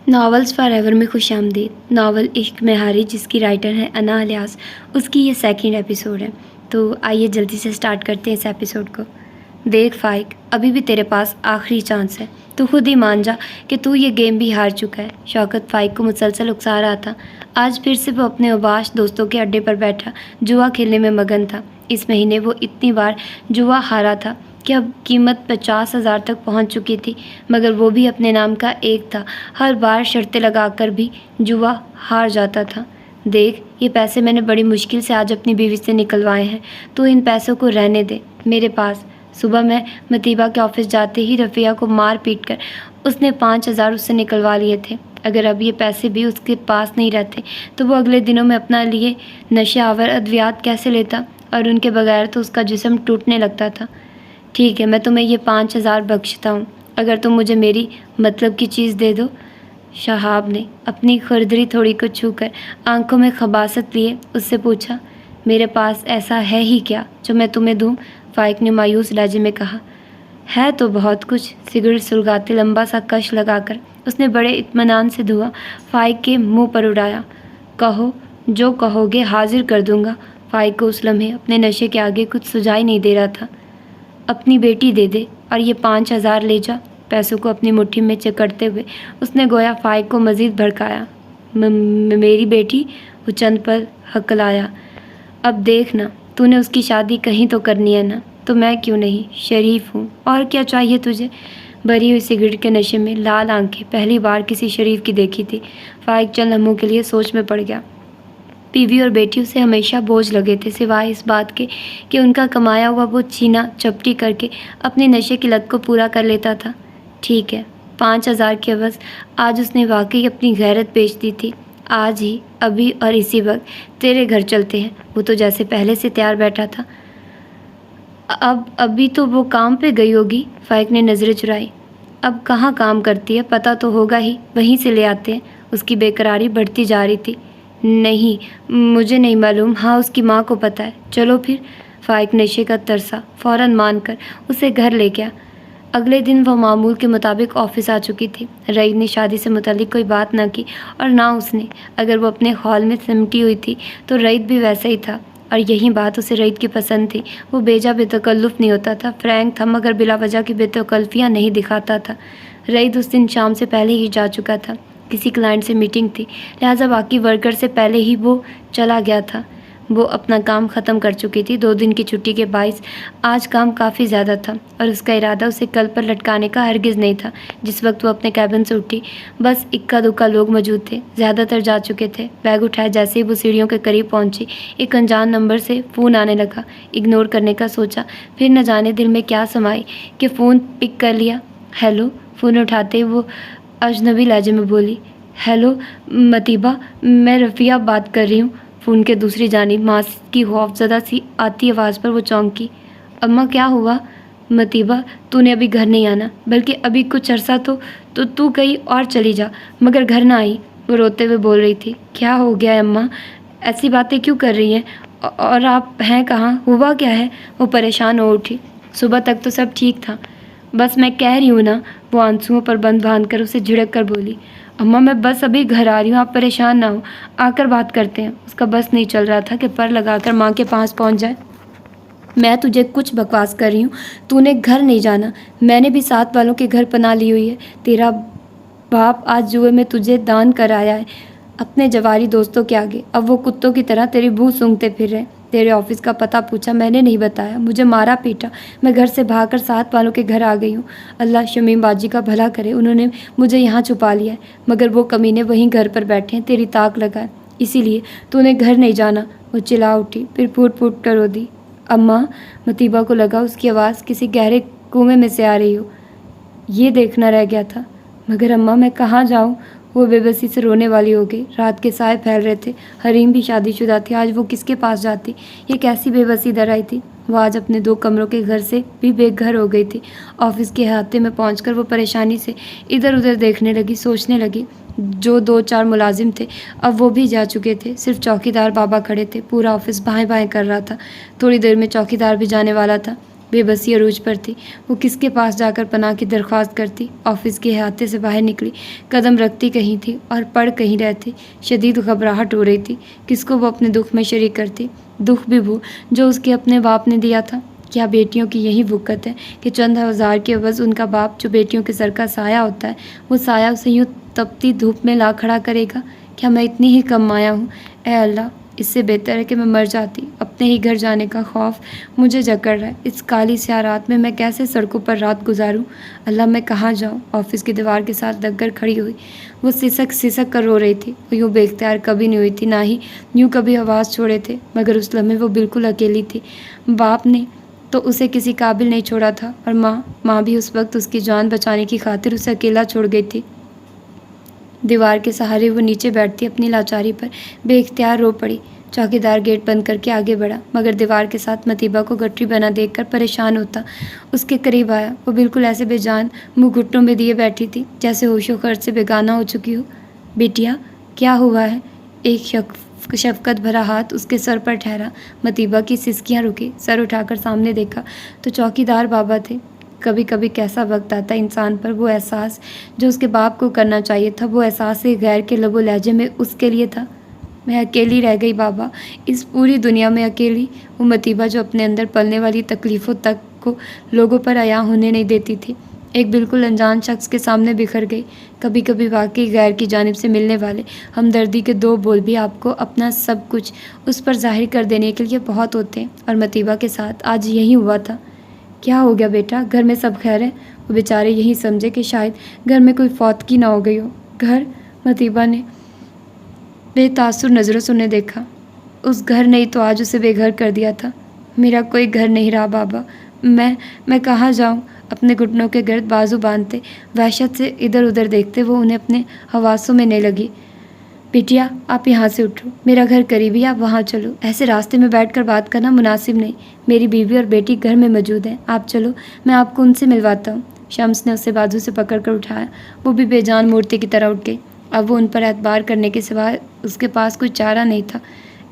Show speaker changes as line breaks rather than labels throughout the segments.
Novels for ever میں خوش آمدید۔ ناول عشق میں ہاری جس کی رائٹر ہے انا الیاس، اس کی یہ سیکنڈ ایپیسوڈ ہے۔ تو آئیے جلدی سے سٹارٹ کرتے ہیں اس ایپیسوڈ کو۔ دیکھ فائق، ابھی بھی تیرے پاس آخری چانس ہے، تو خود ہی مان جا کہ تو یہ گیم بھی ہار چکا ہے۔ شوکت فائق کو مسلسل اکسا رہا تھا۔ آج پھر سے وہ اپنے اوباش دوستوں کے اڈے پر بیٹھا جوا کھیلنے میں مگن تھا۔ اس مہینے وہ اتنی بار جوا ہارا تھا کہ اب قیمت 50,000 تک پہنچ چکی تھی، مگر وہ بھی اپنے نام کا ایک تھا۔ ہر بار شرطیں لگا کر بھی جوا ہار جاتا تھا۔ دیکھ، یہ پیسے میں نے بڑی مشکل سے آج اپنی بیوی سے نکلوائے ہیں، تو ان پیسوں کو رہنے دے میرے پاس۔ صبح میں متیبہ کے آفس جاتے ہی رفیہ کو مار پیٹ کر اس نے 5,000 اس سے نکلوا لیے تھے۔ اگر اب یہ پیسے بھی اس کے پاس نہیں رہتے تو وہ اگلے دنوں میں اپنا لیے نشے آور ادویات کیسے لیتا، اور ان کے بغیر تو اس کا جسم ٹوٹنے لگتا تھا۔ ٹھیک ہے، میں تمہیں یہ 5,000 بخشتا ہوں، اگر تم مجھے میری مطلب کی چیز دے دو۔ شہاب نے اپنی خردری تھوڑی کو چھو کر آنکھوں میں خباثت لیے اس سے پوچھا، میرے پاس ایسا ہے ہی کیا جو میں تمہیں دوں؟ فائق نے مایوس لہجے میں کہا، ہے تو بہت کچھ۔ سگریٹ سلگاتے لمبا سا کش لگا کر اس نے بڑے اطمینان سے دھواں فائق کے منہ پر اڑایا۔ کہو، جو کہو گے حاضر کر دوں گا۔ فائق کو اس لمحے اپنے نشے کے آگے کچھ سجائی نہیں دے رہا تھا۔ اپنی بیٹی دے دے اور یہ 5,000 لے جا۔ پیسوں کو اپنی مٹھی میں چکڑتے ہوئے اس نے گویا فائق کو مزید بھڑکایا۔ میری بیٹی؟ وہ چند پل ہکلایا۔ اب دیکھنا، تو نے اس کی شادی کہیں تو کرنی ہے نا، تو میں کیوں نہیں، شریف ہوں، اور کیا چاہیے تجھے؟ بھری ہوئی سگریٹ کے نشے میں لال آنکھیں پہلی بار کسی شریف کی دیکھی تھی۔ فائق چند لمحوں کے لیے سوچ میں پڑ گیا۔ بیوی اور بیٹی اسے ہمیشہ بوجھ لگے تھے، سوائے اس بات کے کہ ان کا کمایا ہوا وہ چھینا چپٹی کر کے اپنے نشے کی لت کو پورا کر لیتا تھا۔ ٹھیک ہے، 5,000 کے عوض آج اس نے واقعی اپنی غیرت بیچ دی تھی۔ آج ہی، ابھی اور اسی وقت تیرے گھر چلتے ہیں۔ وہ تو جیسے پہلے سے تیار بیٹھا تھا۔ ابھی تو وہ کام پہ گئی ہوگی۔ فائق نے نظریں چرائی۔ اب کہاں کام کرتی ہے، پتہ تو ہوگا ہی، وہیں سے لے آتے ہیں۔ اس کی بے قراری بڑھتی جا رہی تھی۔ نہیں، مجھے نہیں معلوم، ہاں اس کی ماں کو پتہ ہے۔ چلو پھر۔ فائق نشے کا ترسا فوراً مان کر اسے گھر لے گیا۔ اگلے دن وہ معمول کے مطابق آفس آ چکی تھی۔ رئیس نے شادی سے متعلق کوئی بات نہ کی اور نہ اس نے۔ اگر وہ اپنے خول میں سمٹی ہوئی تھی تو رئیس بھی ویسا ہی تھا، اور یہی بات اسے رئیس کی پسند تھی۔ وہ بیجا بے تکلف نہیں ہوتا تھا، فرینک تھا، مگر بلا وجہ کی بے تکلفیاں نہیں دکھاتا تھا۔ رئیس اس دن شام سے پہلے ہی جا چکا تھا۔ کسی کلائنٹ سے میٹنگ تھی، لہٰذا باقی ورکر سے پہلے ہی وہ چلا گیا تھا۔ وہ اپنا کام ختم کر چکی تھی۔ 2 دن کی چھٹی کے باعث آج کام کافی زیادہ تھا، اور اس کا ارادہ اسے کل پر لٹکانے کا ہرگز نہیں تھا۔ جس وقت وہ اپنے کیبن سے اٹھی، بس اکا دکا لوگ موجود تھے، زیادہ تر جا چکے تھے۔ بیگ اٹھائے جیسے ہی وہ سیڑھیوں کے قریب پہنچی، ایک انجان نمبر سے فون آنے لگا۔ اگنور کرنے کا سوچا، پھر نہ جانے دل میں کیا سمائی کہ فون پک کر لیا۔ ہیلو۔ فون اٹھاتے ہی وہ اجنبی لہجے میں بولی، ہیلو متیبہ، میں رفیہ بات کر رہی ہوں۔ فون کے دوسری جانب ماں کی خوفزدہ سی آتی آواز پر وہ چونکی۔ اماں، کیا ہوا؟ متیبہ، تو نے ابھی گھر نہیں آنا، بلکہ ابھی کچھ عرصہ تو کہیں اور چلی جا، مگر گھر نہ آئی۔ وہ روتے ہوئے بول رہی تھی۔ کیا ہو گیا ہے اماں؟ ایسی باتیں کیوں کر رہی ہیں؟ اور آپ ہیں کہاں؟ ہوا کیا ہے؟ وہ پریشان ہو اٹھی۔ صبح تک تو سب ٹھیک تھا، بس میں کہہ رہی ہوں نا۔ وہ آنسوؤں پر بند باندھ کر اسے جھڑک کر بولی، اماں میں بس ابھی گھر آ رہی ہوں، آپ پریشان نہ ہو، آ کر بات کرتے ہیں۔ اس کا بس نہیں چل رہا تھا کہ پر لگا کر ماں کے پاس پہنچ جائے۔ میں تجھے کچھ بکواس کر رہی ہوں، تو نے گھر نہیں جانا، میں نے بھی ساتھ والوں کے گھر پناہ لی ہوئی ہے۔ تیرا باپ آج جوئے میں تجھے دان کر آیا ہے اپنے جواری دوستوں کے آگے۔ اب وہ کتوں کی طرح تیری بو سونگھتے پھر رہے۔ تیرے آفس کا پتہ پوچھا، میں نے نہیں بتایا، مجھے مارا پیٹا، میں گھر سے بھاگ کر ساتھ والوں کے گھر آ گئی ہوں۔ اللہ شمیم باجی کا بھلا کرے، انہوں نے مجھے یہاں چھپا لیا ہے، مگر وہ کمینے وہیں گھر پر بیٹھے ہیں، تیری طاق لگا ہے، اسی لیے تو نے گھر نہیں جانا۔ وہ چلا اٹھی، پھر پھوٹ پھوٹ کر رو دی۔ اماں، متیبہ کو لگا اس کی آواز کسی گہرے کنویں میں سے آ رہی ہو۔ یہ دیکھنا رہ گیا تھا، مگر اماں میں کہاں جاؤں؟ وہ بے بسی سے رونے والی ہو گئی۔ رات کے سائے پھیل رہے تھے، حریم بھی شادی شدہ تھی، آج وہ کس کے پاس جاتی؟ یہ کیسی بے بسی در آئی تھی؟ وہ آج اپنے 2 کمروں کے گھر سے بھی بے گھر ہو گئی تھی۔ آفس کے احاطے میں پہنچ کر وہ پریشانی سے ادھر ادھر دیکھنے لگی، سوچنے لگی۔ جو 2-4 ملازم تھے اب وہ بھی جا چکے تھے، صرف چوکیدار بابا کھڑے تھے۔ پورا آفس بائیں بائیں کر رہا تھا۔ تھوڑی دیر میں چوکیدار بھی جانے والا تھا۔ بے بسی عروج پر تھی۔ وہ کس کے پاس جا کر پناہ کی درخواست کرتی؟ آفس کے احاطے سے باہر نکلی، قدم رکھتی کہیں تھی اور پڑھ کہیں رہتی۔ شدید گھبراہٹ ہو رہی تھی۔ کس کو وہ اپنے دکھ میں شریک کرتی؟ دکھ بھی وہ جو اس کے اپنے باپ نے دیا تھا۔ کیا بیٹیوں کی یہی وقت ہے کہ چند ہزار کے عوض ان کا باپ جو بیٹیوں کے سر کا سایہ ہوتا ہے، وہ سایہ اسے یوں تپتی دھوپ میں لا کھڑا کرے گا؟ کیا میں اتنی ہی کم مایا ہوں؟ اے اللہ، اس سے بہتر ہے کہ میں مر جاتی۔ اپنے ہی گھر جانے کا خوف مجھے جکڑ رہا ہے۔ اس کالی سیاہ رات میں کیسے سڑکوں پر رات گزاروں؟ اللہ، میں کہاں جاؤں؟ آفس کی دیوار کے ساتھ لگ کر کھڑی ہوئی، وہ سسک کر رو رہی تھی۔ وہ یوں بے اختیار کبھی نہیں ہوئی تھی، نہ ہی یوں کبھی آواز چھوڑے تھے، مگر اس لمحے وہ بالکل اکیلی تھی۔ باپ نے تو اسے کسی قابل نہیں چھوڑا تھا، اور ماں بھی اس وقت اس کی جان بچانے کی خاطر اسے اکیلا چھوڑ گئی تھی۔ دیوار کے سہارے وہ نیچے بیٹھتی اپنی لاچاری پر بے اختیار رو پڑی۔ چوکیدار گیٹ بند کر کے آگے بڑھا، مگر دیوار کے ساتھ متیبہ کو گٹری بنا دیکھ کر پریشان ہوتا اس کے قریب آیا۔ وہ بالکل ایسے بے جان منہ گھٹنوں میں دیے بیٹھی تھی جیسے ہوش و خرچ سے بیگانہ ہو چکی ہو۔ بیٹیا، کیا ہوا ہے؟ ایک شفقت بھرا ہاتھ اس کے سر پر ٹھہرا۔ متیبہ کی سسکیاں رکی، سر اٹھا کر سامنے دیکھا تو چوکیدار بابا تھے۔ کبھی کبھی کیسا وقت آتا ہے انسان پر، وہ احساس جو اس کے باپ کو کرنا چاہیے تھا، وہ احساس غیر کے لب و لہجے میں اس کے لیے تھا۔ میں اکیلی رہ گئی بابا، اس پوری دنیا میں اکیلی۔ وہ متیبہ جو اپنے اندر پلنے والی تکلیفوں تک کو لوگوں پر عیاں ہونے نہیں دیتی تھی، ایک بالکل انجان شخص کے سامنے بکھر گئی۔ کبھی کبھی واقعی غیر کی جانب سے ملنے والے ہمدردی کے دو بول بھی آپ کو اپنا سب کچھ اس پر ظاہر کر دینے کے لیے بہت ہوتے ہیں، اور متیبہ کے ساتھ آج یہی ہوا تھا۔ کیا ہو گیا بیٹا؟ گھر میں سب خیر ہے؟ وہ بیچارے یہی سمجھے کہ شاید گھر میں کوئی فوتگی نہ ہو گئی ہو۔ گھر؟ متیبہ نے بے تاثر نظروں سے انہیں دیکھا۔ اس گھر نے تو آج اسے بے گھر کر دیا تھا۔ میرا کوئی گھر نہیں رہا بابا، میں کہاں جاؤں؟ اپنے گھٹنوں کے گرد بازو باندھتے وحشت سے ادھر ادھر دیکھتے وہ انہیں اپنے حواسوں میں نہیں لگی۔ بیٹیا، آپ یہاں سے اٹھو، میرا گھر قریبی، آپ وہاں چلو۔ ایسے راستے میں بیٹھ کر بات کرنا مناسب نہیں۔ میری بیوی اور بیٹی گھر میں موجود ہیں، آپ چلو، میں آپ کو ان سے ملواتا ہوں۔ شمس نے اسے بازو سے پکڑ کر اٹھایا۔ وہ بھی بے جان مورتی کی طرح اٹھ گئی۔ اب وہ ان پر اعتبار کرنے کے سوا اس کے پاس کوئی چارہ نہیں تھا۔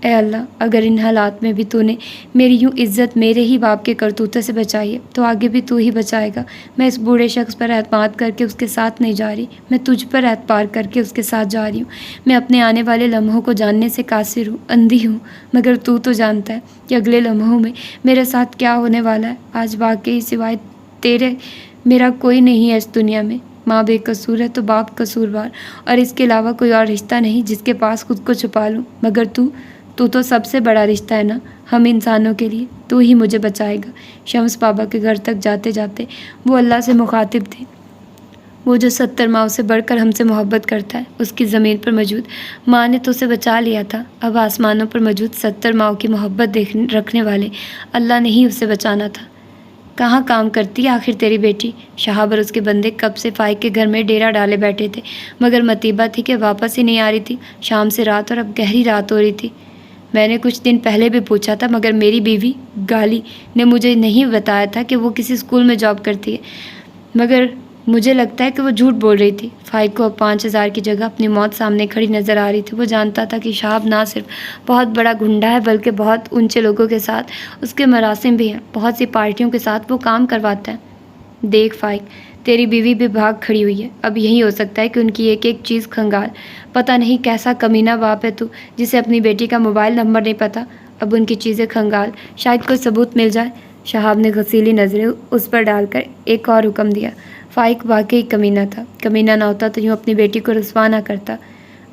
اے اللہ، اگر ان حالات میں بھی تو نے میری یوں عزت میرے ہی باپ کے کرتوتے سے بچائی ہے تو آگے بھی تو ہی بچائے گا۔ میں اس بوڑھے شخص پر اعتماد کر کے اس کے ساتھ نہیں جا رہی، میں تجھ پر اعتبار کر کے اس کے ساتھ جا رہی ہوں۔ میں اپنے آنے والے لمحوں کو جاننے سے قاصر ہوں، اندھی ہوں، مگر تو جانتا ہے کہ اگلے لمحوں میں میرے ساتھ کیا ہونے والا ہے۔ آج واقعی سوائے تیرے میرا کوئی نہیں ہے اس دنیا میں۔ ماں بے قصور ہے تو باپ قصوروار، اور اس کے علاوہ کوئی اور رشتہ نہیں جس کے پاس خود کو چھپا لوں، مگر تو سب سے بڑا رشتہ ہے نا ہم انسانوں کے لیے، تو ہی مجھے بچائے گا۔ شمس بابا کے گھر تک جاتے جاتے وہ اللہ سے مخاطب تھے، وہ جو 70 ماؤں سے بڑھ کر ہم سے محبت کرتا ہے۔ اس کی زمین پر موجود ماں نے تو اسے بچا لیا تھا، اب آسمانوں پر موجود 70 ماؤں کی محبت رکھنے والے اللہ نے ہی اسے بچانا تھا۔ کہاں کام کرتی ہے آخر تیری بیٹی؟ شہاب اور اس کے بندے کب سے فائق کے گھر میں ڈیرا ڈالے بیٹھے تھے، مگر متیبہ تھی کہ واپس ہی نہیں آ رہی تھی۔ شام سے رات اور اب گہری رات ہو رہی تھی۔ میں نے کچھ دن پہلے بھی پوچھا تھا، مگر میری بیوی گالی نے مجھے نہیں بتایا تھا کہ وہ کسی اسکول میں جاب کرتی ہے، مگر مجھے لگتا ہے کہ وہ جھوٹ بول رہی تھی۔ فائق کو اب 5000 کی جگہ اپنی موت سامنے کھڑی نظر آ رہی تھی۔ وہ جانتا تھا کہ شہاب نہ صرف بہت بڑا گنڈا ہے بلکہ بہت اونچے لوگوں کے ساتھ اس کے مراسم بھی ہیں، بہت سی پارٹیوں کے ساتھ وہ کام کرواتا ہے۔ دیکھ فائق، تیری بیوی بھی بھاگ کھڑی ہوئی ہے، اب یہی ہو سکتا ہے کہ ان کی ایک ایک چیز کھنگال۔ پتہ نہیں کیسا کمینہ باپ ہے تو جسے اپنی بیٹی کا موبائل نمبر نہیں پتہ، اب ان کی چیزیں کھنگال، شاید کوئی ثبوت مل جائے۔ شہاب نے غسیلی نظریں اس پر ڈال کر ایک اور حکم دیا۔ فائق واقعی کمینہ تھا، کمینہ نہ ہوتا تو یوں اپنی بیٹی کو رسوا نہ کرتا۔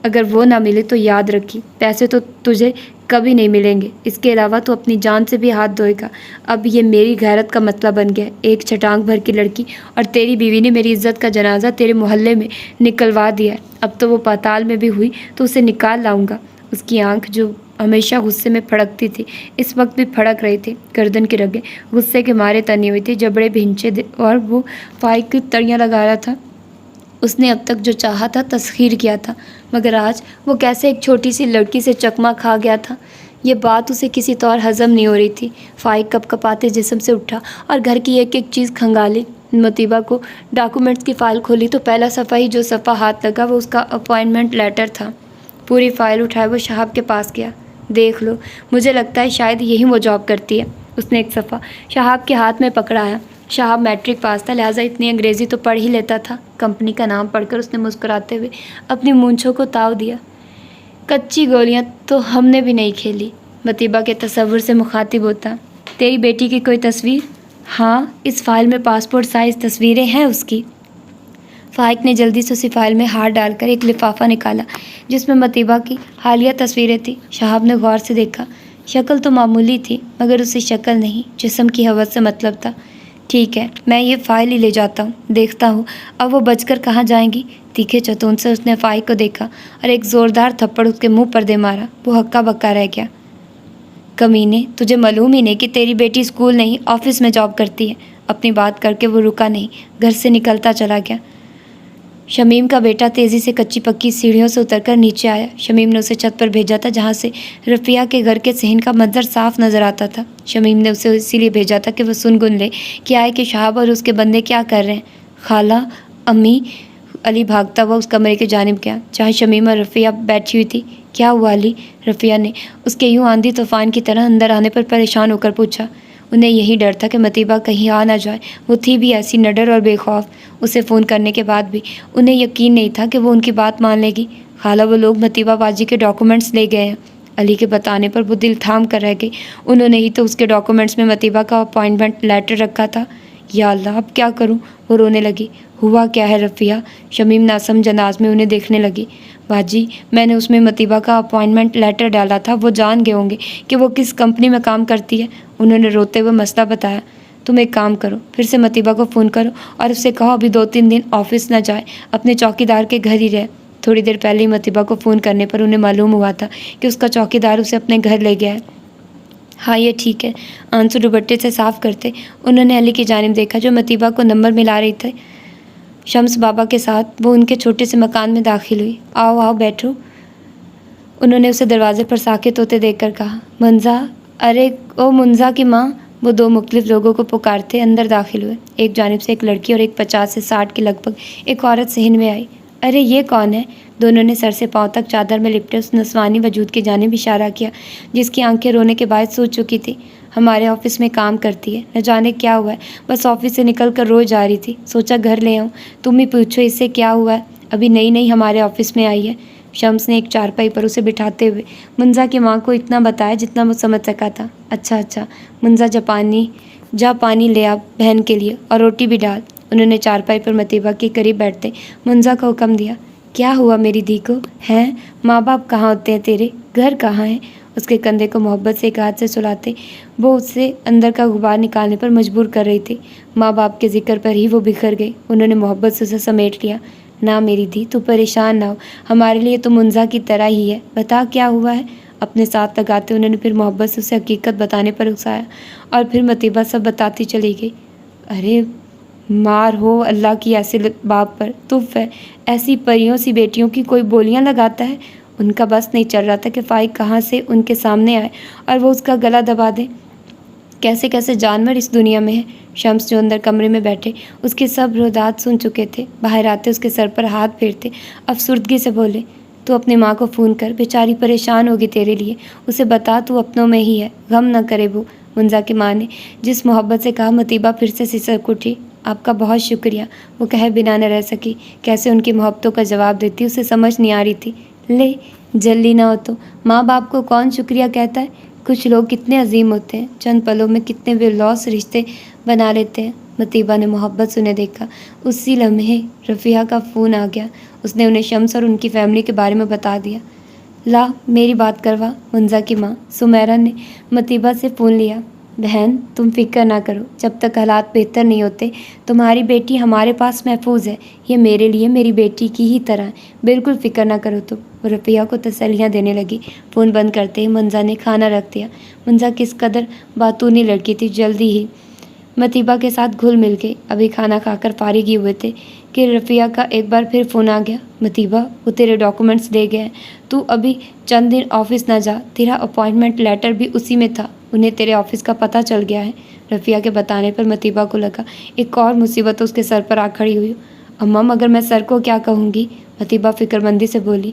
اگر وہ نہ ملے تو یاد رکھی، پیسے تو تجھے کبھی نہیں ملیں گے، اس کے علاوہ تو اپنی جان سے بھی ہاتھ دھوئے گا۔ اب یہ میری غیرت کا مسئلہ بن گیا، ایک چھٹانگ بھر کی لڑکی اور تیری بیوی نے میری عزت کا جنازہ تیرے محلے میں نکلوا دیا ہے، اب تو وہ پاتال میں بھی ہوئی تو اسے نکال لاؤں گا۔ اس کی آنکھ جو ہمیشہ غصے میں پھڑکتی تھی اس وقت بھی پھڑک رہی تھی، گردن کی رگیں غصے کے مارے تنی ہوئی تھی، جبڑے بھینچے اور وہ فائق کی تڑیاں لگا رہا تھا۔ اس نے اب تک جو چاہا تھا تسخیر کیا تھا، مگر آج وہ کیسے ایک چھوٹی سی لڑکی سے چکما کھا گیا تھا، یہ بات اسے کسی طور ہضم نہیں ہو رہی تھی۔ فائق کپ کپاتے جسم سے اٹھا اور گھر کی ایک ایک چیز کھنگالی۔ متیبہ کو ڈاکومنٹس کی فائل کھولی تو پہلا صفحہ ہی جو صفحہ ہاتھ لگا وہ اس کا اپوائنٹمنٹ لیٹر تھا۔ پوری فائل اٹھائے وہ شہاب کے پاس گیا۔ دیکھ لو، مجھے لگتا ہے شاید یہی وہ جاب کرتی ہے۔ اس نے ایک صفحہ شہاب کے ہاتھ میں پکڑایا۔ شہاب میٹرک پاس تھا، لہٰذا اتنی انگریزی تو پڑھ ہی لیتا تھا۔ کمپنی کا نام پڑھ کر اس نے مسکراتے ہوئے اپنی مونچھوں کو تاؤ دیا۔ کچی گولیاں تو ہم نے بھی نہیں کھیلی۔ مطیبہ کے تصور سے مخاطب ہوتا، تیری بیٹی کی کوئی تصویر؟ ہاں، اس فائل میں پاسپورٹ سائز تصویریں ہیں اس کی۔ فائق نے جلدی سے اسی فائل میں ہاتھ ڈال کر ایک لفافہ نکالا جس میں مطیبہ کی حالیہ تصویریں تھیں۔ شہاب نے غور سے دیکھا، شکل تو معمولی تھی مگر اسے شکل نہیں، جسم کی حوث سے مطلب تھا۔ ٹھیک ہے، میں یہ فائل ہی لے جاتا ہوں، دیکھتا ہوں اب وہ بچ کر کہاں جائیں گی۔ تیکھے چتون سے اس نے فائق کو دیکھا اور ایک زوردار تھپڑ اس کے منہ پر دے مارا۔ وہ ہکا بکا رہ گیا۔ کمینے، تجھے معلوم ہی نہیں کہ تیری بیٹی اسکول نہیں آفس میں جاب کرتی ہے۔ اپنی بات کر کے وہ رکا نہیں، گھر سے نکلتا چلا گیا۔ شمیم کا بیٹا تیزی سے کچی پکی سیڑھیوں سے اتر کر نیچے آیا۔ شمیم نے اسے چھت پر بھیجا تھا جہاں سے رفیہ کے گھر کے صحن کا منظر صاف نظر آتا تھا۔ شمیم نے اسے اسی لیے بھیجا تھا کہ وہ سن گن لے کہ آئے کہ شہاب اور اس کے بندے کیا کر رہے ہیں۔ خالہ، امی۔ علی بھاگتا ہوا اس کمرے کی جانب گیا جہاں شمیم اور رفیہ بیٹھی ہوئی تھی۔ کیا ہوا علی؟ رفیہ نے اس کے یوں آندھی طوفان کی طرح اندر آنے پر پریشان ہو کر پوچھا۔ انہیں یہی ڈر تھا کہ مطیبہ کہیں آ نہ جائے، وہ تھی بھی ایسی نڈر اور بے خوف۔ اسے فون کرنے کے بعد بھی انہیں یقین نہیں تھا کہ وہ ان کی بات مان لے گی۔ خالہ، وہ لوگ مطیبہ باجی کے ڈاکومنٹس لے گئے ہیں۔ علی کے بتانے پر وہ دل تھام کر رہ گئی۔ انہوں نے ہی تو اس کے ڈاکومنٹس میں مطیبہ کا اپائنٹمنٹ لیٹر رکھا تھا۔ یا اللہ، اب کیا کروں؟ وہ رونے لگی۔ ہوا کیا ہے رفیہ؟ شمیم ناسمجھ انداز میں انہیں دیکھنے لگی۔ باجی، میں نے اس میں مطیبہ کا اپائنٹمنٹ لیٹر ڈالا تھا، وہ جان گئے ہوں گے کہ وہ کس کمپنی میں کام کرتی ہے۔ انہوں نے روتے ہوئے مسئلہ بتایا۔ تم ایک کام کرو، پھر سے مطیبہ کو فون کرو اور اس سے کہو ابھی 2-3 دن آفس نہ جائے، اپنے چوکی دار کے گھر ہی رہے۔ تھوڑی دیر پہلے ہی مطیبہ کو فون کرنے پر انہیں معلوم ہوا تھا کہ اس کا چوکی دار اسے اپنے گھر لے گیا ہے۔ ہاں، یہ ٹھیک ہے۔ آنسو دوپٹے سے صاف کرتے انہوں نے علی کی جانب دیکھا جو مطیبہ کو نمبر ملا رہی تھے شمس بابا کے ساتھ۔ وہ ان کے چھوٹے سے مکان میں داخل ہوئی۔ آؤ آؤ بیٹھو، انہوں نے اسے دروازے پر ساکت ہوتے دیکھ کر کہا۔ منزا، ارے او منزا کی ماں۔ وہ 2 مختلف لوگوں کو پکارتے اندر داخل ہوئے۔ ایک جانب سے ایک لڑکی اور ایک 50 سے 60 کے لگ بھگ ایک عورت صحن میں آئی۔ ارے یہ کون ہے؟ دونوں نے سر سے پاؤں تک چادر میں لپٹے اس نسوانی وجود کی جانب اشارہ کیا جس کی آنکھیں رونے کے باعث سوج چکی تھی۔ ہمارے آفس میں کام کرتی ہے، نہ جانے کیا ہوا ہے، بس آفس سے نکل کر روز جا رہی تھی، سوچا گھر لے آؤں، تم ہی پوچھو اس سے کیا ہوا ہے، ابھی نئی نئی ہمارے آفس میں آئی ہے۔ شمس نے ایک چارپائی پر اسے بٹھاتے ہوئے منزا کی ماں کو اتنا بتایا جتنا وہ سمجھ سکا تھا۔ اچھا، منزا جا پانی لے آ بہن کے لیے اور روٹی بھی ڈال۔ انہوں نے چارپائی پر مطیبہ کے قریب بیٹھتے منزا کو حکم دیا۔ کیا ہوا میری دھی کو؟ ہیں، ماں باپ کہاں ہوتے ہیں تیرے؟ گھر کہاں ہے؟ اس کے کندھے کو محبت سے ایک ہاتھ سے سلاتے وہ اس سے اندر کا غبار نکالنے پر مجبور کر رہی تھی۔ ماں باپ کے ذکر پر ہی وہ بکھر گئی۔ انہوں نے محبت سے اسے سمیٹ لیا۔ نہ میری دھی، تو پریشان نہ ہو، ہمارے لیے تو منزا کی طرح ہی ہے، بتا کیا ہوا ہے۔ اپنے ساتھ لگاتے انہوں نے پھر محبت سے اسے حقیقت بتانے پر اکسایا اور پھر مطیبہ سب بتاتی چلی گئی۔ ارے مار ہو اللہ کی ایسے باپ پر، تف ہے، ایسی پریوں سی بیٹیوں کی کوئی بولیاں لگاتا ہے۔ ان کا بس نہیں چل رہا تھا کہ فائق کہاں سے ان کے سامنے آئے اور وہ اس کا گلا دبا دے۔ کیسے کیسے جانور اس دنیا میں ہیں۔ شمس جو اندر کمرے میں بیٹھے اس کی سب رودات سن چکے تھے، باہر آتے اس کے سر پر ہاتھ پھیرتے افسردگی سے بولے، تو اپنی ماں کو فون کر، بیچاری پریشان ہوگی تیرے لیے، اسے بتا تو اپنوں میں ہی ہے، غم نہ کرے وہ۔ منزا کی ماں نے جس محبت سے کہا مطیبہ پھر سے سسک اٹھی۔ آپ کا بہت شکریہ، وہ کہے بنا نہ رہ سکی۔ کیسے ان کی محبتوں کا جواب دیتی اسے سمجھ نہیں آ رہی تھی۔ لے جلدی نہ ہو تو، ماں باپ کو کون شکریہ کہتا ہے؟ کچھ لوگ کتنے عظیم ہوتے ہیں، چند پلوں میں کتنے بے لوث رشتے بنا لیتے ہیں۔ مطیبہ نے محبت سے انہیں دیکھا۔ اسی لمحے رفیہ کا فون آ گیا۔ اس نے انہیں شمس اور ان کی فیملی کے بارے میں بتا دیا۔ لا میری بات کروا، منزا کی ماں سمیرا نے مطیبہ سے فون لیا۔ بہن تم فکر نہ کرو، جب تک حالات بہتر نہیں ہوتے تمہاری بیٹی ہمارے پاس محفوظ ہے، یہ میرے لیے میری بیٹی کی ہی طرح ہے، بالکل فکر نہ کرو تم۔ وہ رفیہ کو تسلیاں دینے لگی۔ فون بند کرتے ہی منزا نے کھانا رکھ دیا۔ منزا کس قدر باتونی لڑکی تھی، جلدی ہی مطیبہ کے ساتھ گھل مل گئی۔ ابھی کھانا کھا کر فارغ ہی ہوئے تھے کہ رفیہ کا ایک بار پھر فون آ گیا۔ مطیبہ وہ تیرے ڈاکومنٹس لے گئے ہیں، تو ابھی چند دن آفس نہ جا، تیرا اپائنٹمنٹ لیٹر بھی اسی میں تھا، انہیں تیرے آفس کا پتہ چل گیا ہے۔ رفیہ کے بتانے پر مطیبہ کو لگا ایک اور مصیبت اس کے سر پر آ کھڑی ہوئی۔ اماں مگر میں سر کو کیا کہوں گی؟ مطیبہ فکر مندی سے بولی۔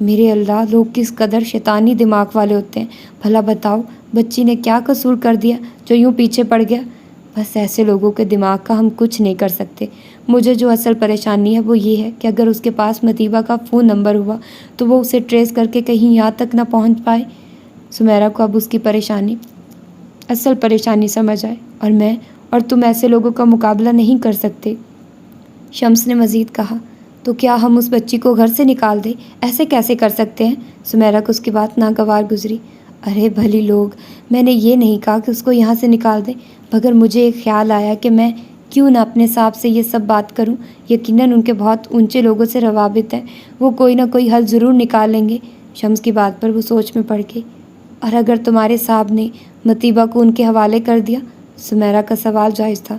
میرے اللہ، لوگ کس قدر شیطانی دماغ والے ہوتے ہیں. بھلا بتاؤ بچی نے کیا قصور کر دیا جو یوں پیچھے پڑ گیا؟ بس ایسے لوگوں کے دماغ کا ہم کچھ نہیں کر سکتے. مجھے جو اصل پریشانی ہے وہ یہ ہے کہ اگر اس کے پاس مطیبہ کا فون نمبر ہوا تو وہ اسے ٹریس کر کے کہیں یہاں تک نہ پہنچ پائے. سمیرا کو اب اس کی اصل پریشانی سمجھ آئے. اور میں اور تم ایسے لوگوں کا مقابلہ نہیں کر سکتے. شمس نے مزید کہا. تو کیا ہم اس بچی کو گھر سے نکال دیں؟ ایسے کیسے کر سکتے ہیں؟ سمیرا کو اس کی بات ناگوار گزری. ارے بھلی لوگ، میں نے یہ نہیں کہا کہ اس کو یہاں سے نکال دیں، مگر مجھے ایک خیال آیا کہ میں کیوں نہ اپنے صاحب سے یہ سب بات کروں. یقیناً ان کے بہت اونچے لوگوں سے روابط ہیں، وہ کوئی نہ کوئی حل ضرور نکال لیں گے. شمس کی بات پر وہ سوچ میں پڑ گئی. اور اگر تمہارے صاحب نے مطیبہ کو ان کے حوالے کر دیا؟ سمیرا کا سوال جائز تھا.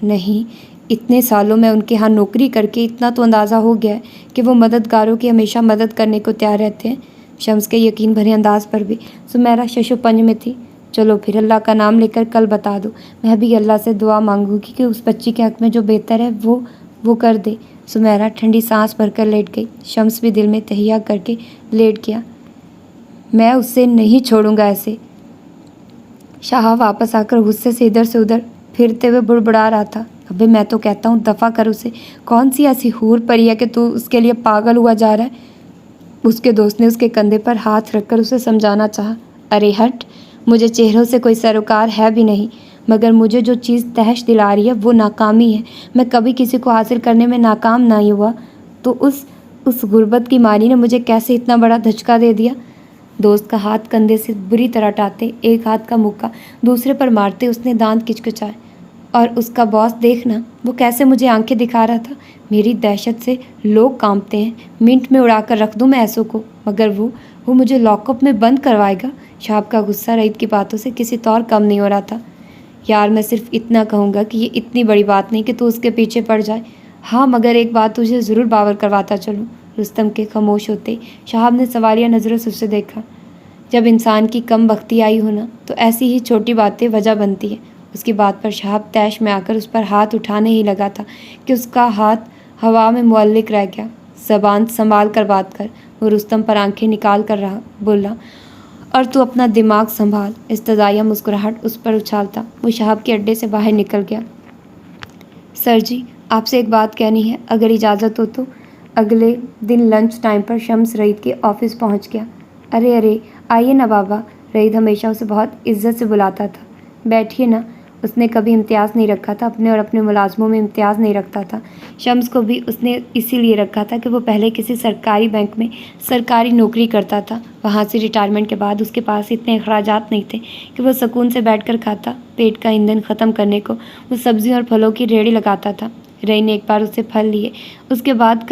نہیں، اتنے سالوں میں ان کے ہاں نوکری کر کے اتنا تو اندازہ ہو گیا ہے کہ وہ مددگاروں کی ہمیشہ مدد کرنے کو تیار رہتے ہیں. شمس کے یقین بھرے انداز پر بھی سمیرا شش و پنج میں تھی. چلو پھر اللہ کا نام لے کر کل بتا دو. میں بھی اللہ سے دعا مانگوں گی کہ اس بچی کے حق میں جو بہتر ہے وہ کر دے. سمیرا ٹھنڈی سانس بھر کر لیٹ گئی. شمس بھی دل میں تہیا کر کے لیٹ گیا. میں اس سے نہیں چھوڑوں گا ایسے. شاہ واپس آ کر غصے سے ادھر سے ادھر پھرتے ہوئے بڑبڑا رہا تھا. ابے میں تو کہتا ہوں دفع کر اسے. کون سی ایسی حور پری ہے کہ تو اس کے لیے پاگل ہوا جا رہا ہے؟ اس کے دوست نے اس کے کندھے پر ہاتھ رکھ کر اسے سمجھانا چاہا. ارے ہٹ، مجھے چہروں سے کوئی سروکار ہے بھی نہیں، مگر مجھے جو چیز تحش دلا رہی ہے وہ ناکامی ہے. میں کبھی کسی کو حاصل کرنے میں ناکام نہیں ہوا، تو اس غربت کی ماری نے مجھے کیسے اتنا بڑا دھچکا دے دیا؟ دوست کا ہاتھ کندھے سے بری طرح ٹاتے، ایک ہاتھ کا مکہ دوسرے پر مارتے اس نے دانت کچکچائے. اور اس کا باس دیکھنا، وہ کیسے مجھے آنکھیں دکھا رہا تھا. میری دہشت سے لوگ کانپتے ہیں. منٹ میں اڑا کر رکھ دوں میں ایسوں کو، مگر وہ مجھے لاک اپ میں بند کروائے گا. شہاب کا غصہ رعید کی باتوں سے کسی طور کم نہیں ہو رہا تھا. یار میں صرف اتنا کہوں گا کہ یہ اتنی بڑی بات نہیں کہ تو اس کے پیچھے پڑ جائے. ہاں مگر ایک بات تجھے ضرور باور کرواتا چلوں. رستم کے خاموش ہوتے شہاب نے سوالیہ نظروں سے اسے دیکھا. جب انسان کی کم بختی آئی ہونا تو ایسی ہی چھوٹی باتیں وجہ بنتی ہیں. اس کی بات پر شہاب طیش میں آ کر اس پر ہاتھ اٹھانے ہی لگا تھا کہ اس کا ہاتھ ہوا میں معلق رہ گیا. زبان سنبھال کر بات کر. وہ رستم پر آنکھیں نکال کر بولا. اور تو اپنا دماغ سنبھال. استدعائیہ مسکراہٹ اس پر اچھالتا وہ شہاب کے اڈے سے باہر نکل گیا. سر جی، آپ سے ایک بات کہنی ہے، اگر اجازت ہو تو. اگلے دن لنچ ٹائم پر شمس رعید کے آفس پہنچ گیا. ارے آئیے نا بابا. رعید ہمیشہ اسے بہت عزت سے بلاتا تھا. بیٹھیے نا. اس نے کبھی امتیاز نہیں رکھا تھا، اپنے اور اپنے ملازموں میں امتیاز نہیں رکھتا تھا. شمس کو بھی اس نے اسی لیے رکھا تھا کہ وہ پہلے کسی سرکاری بینک میں سرکاری نوکری کرتا تھا. وہاں سے ریٹائرمنٹ کے بعد اس کے پاس اتنے اخراجات نہیں تھے کہ وہ سکون سے بیٹھ کر کھاتا. پیٹ کا ایندھن ختم کرنے کو وہ سبزیوں اور پھلوں کی ریہڑی لگاتا تھا. رعید نے ایک بار اسے پھل لیے. اس کے بات